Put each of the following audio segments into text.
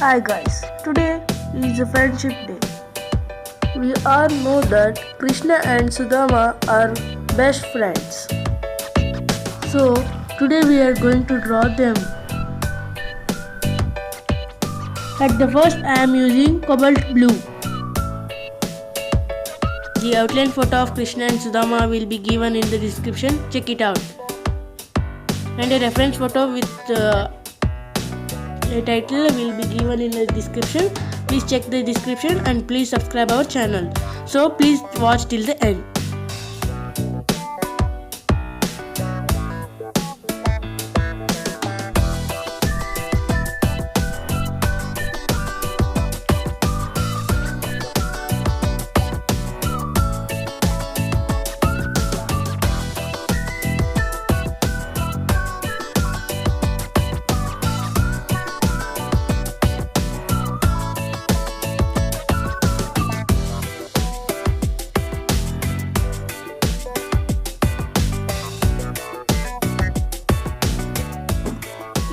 Hi guys, today is a friendship day. We all know that Krishna and Sudama are best friends. So today we are going to draw them. At the first I am using cobalt blue. The outline photo of Krishna and Sudama will be given in the description. Check it out. And a reference photo with a title will be given in the description. Please check the description and please subscribe our channel. So please watch till the end.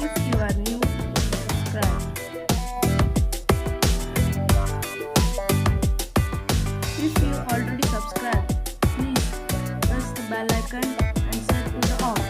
If you are new, subscribe. If you already subscribed, please press the bell icon and set to the off.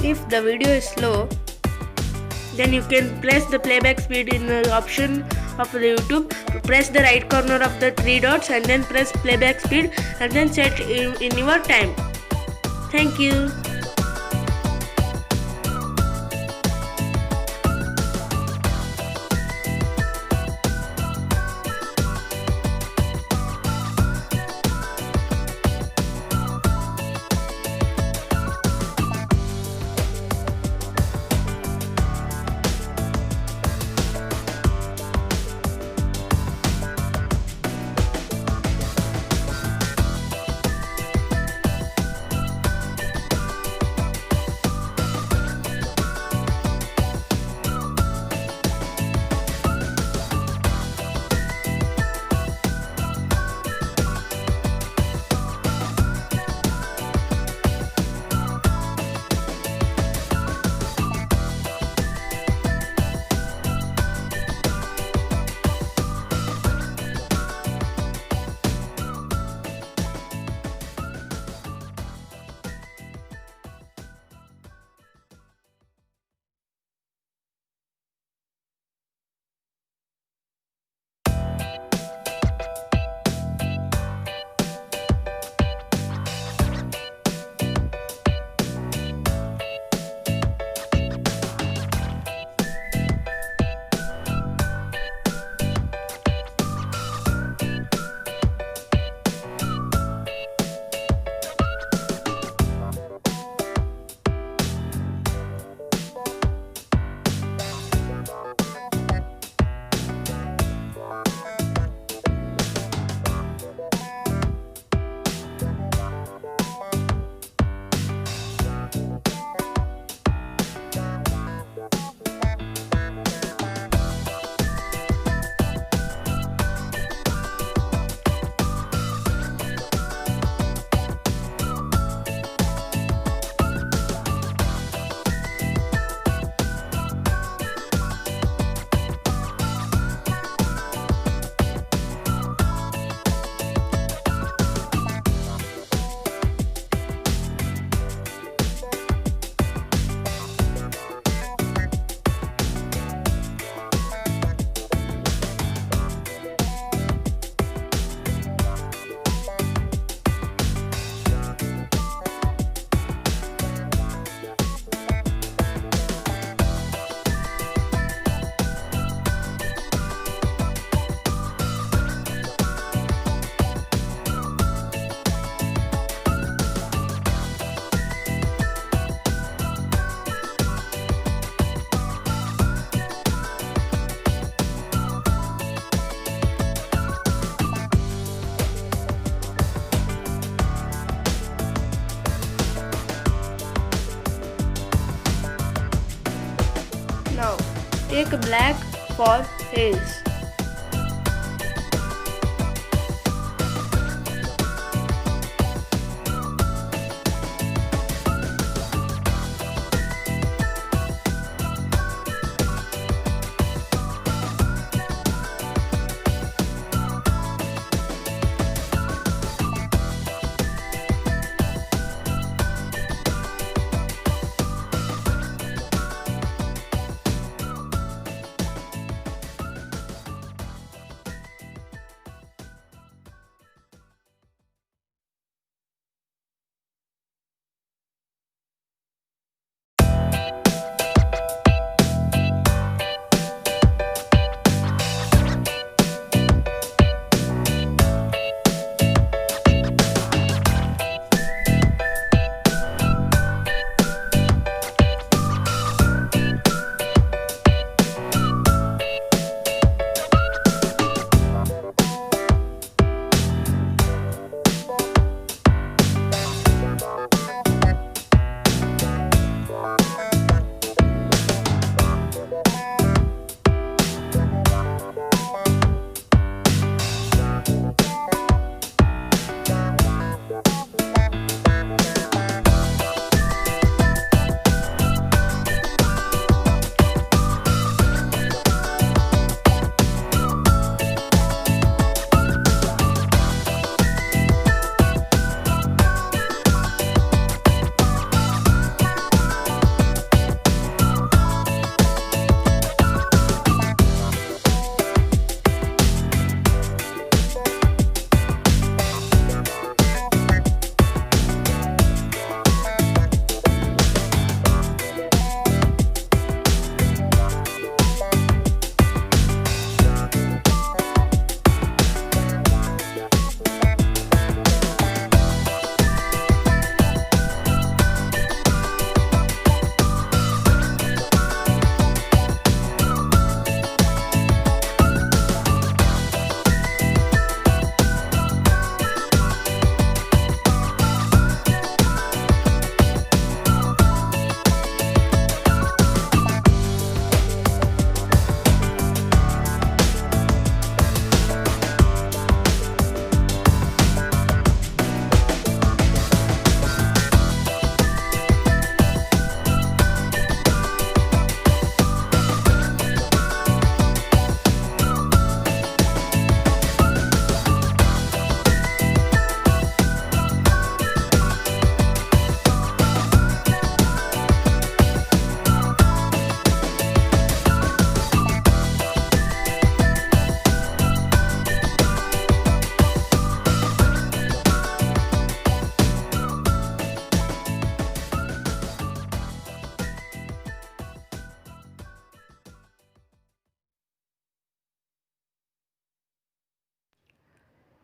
If the video is slow, then you can press the playback speed in the option of the YouTube. Press the right corner of the three dots and then press playback speed and then set in your time. Thank you. take black for hairs.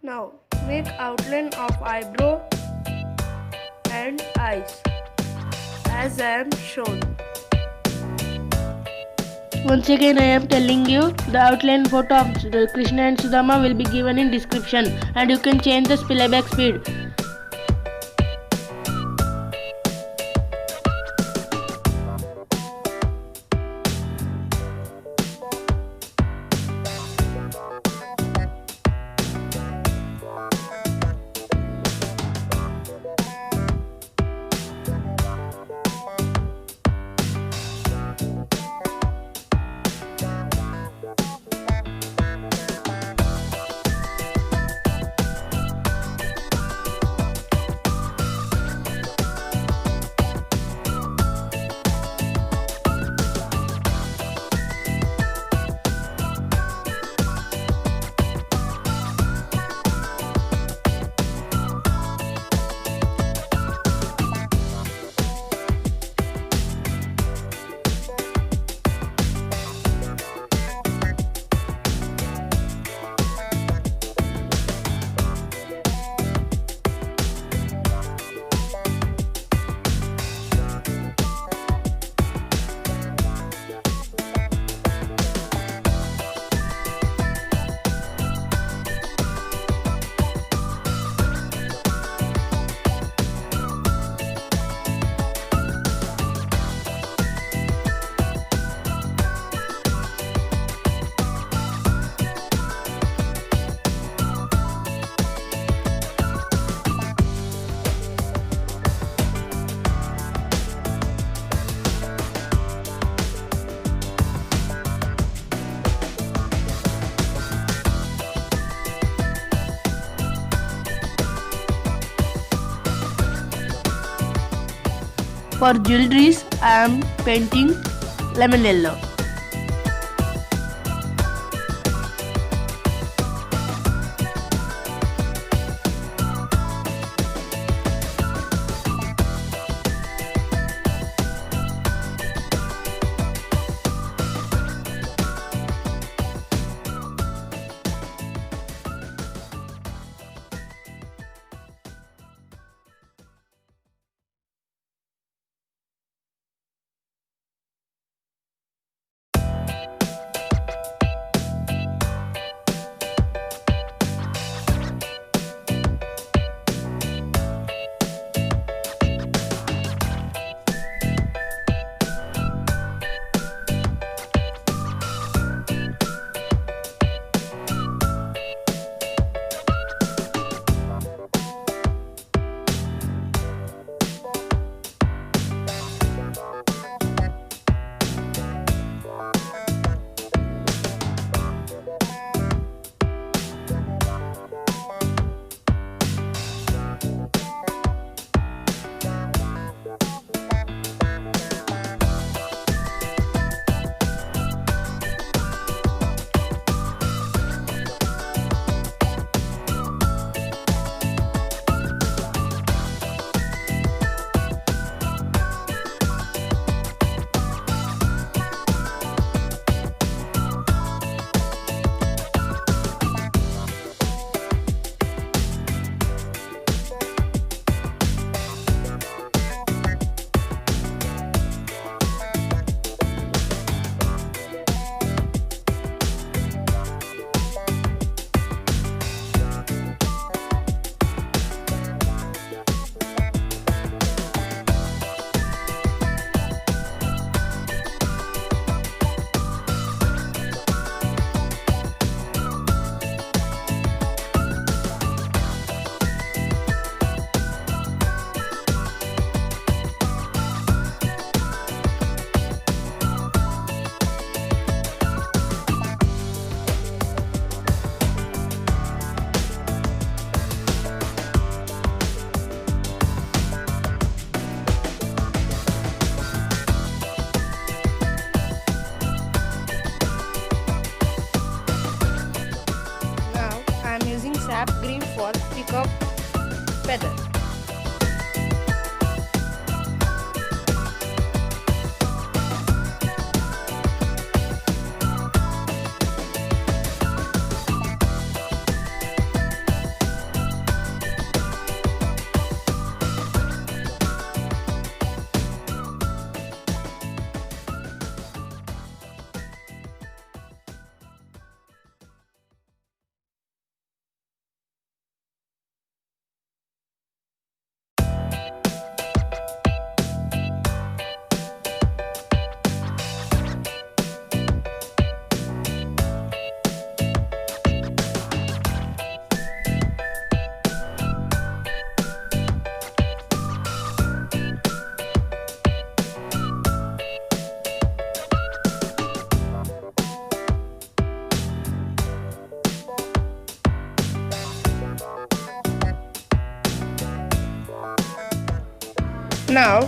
Now make outline of eyebrow and eyes as I am shown. Once again I am telling you, the outline photo of Krishna and Sudama will be given in description, and you can change the playback speed. For jewelries, I am painting lemon yellow. I am using sap green for peacock feather. Now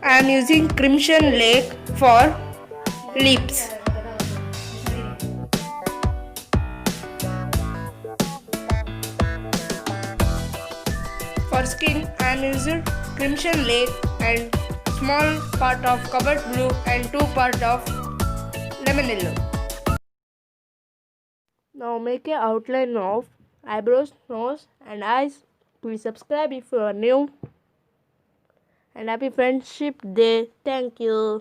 I am using Crimson Lake for lips. For skin I am using Crimson Lake and small part of cobalt blue and 2 part of lemon yellow. Now make a outline of eyebrows, nose and eyes. Please subscribe if you are new. And happy Friendship Day. Thank you.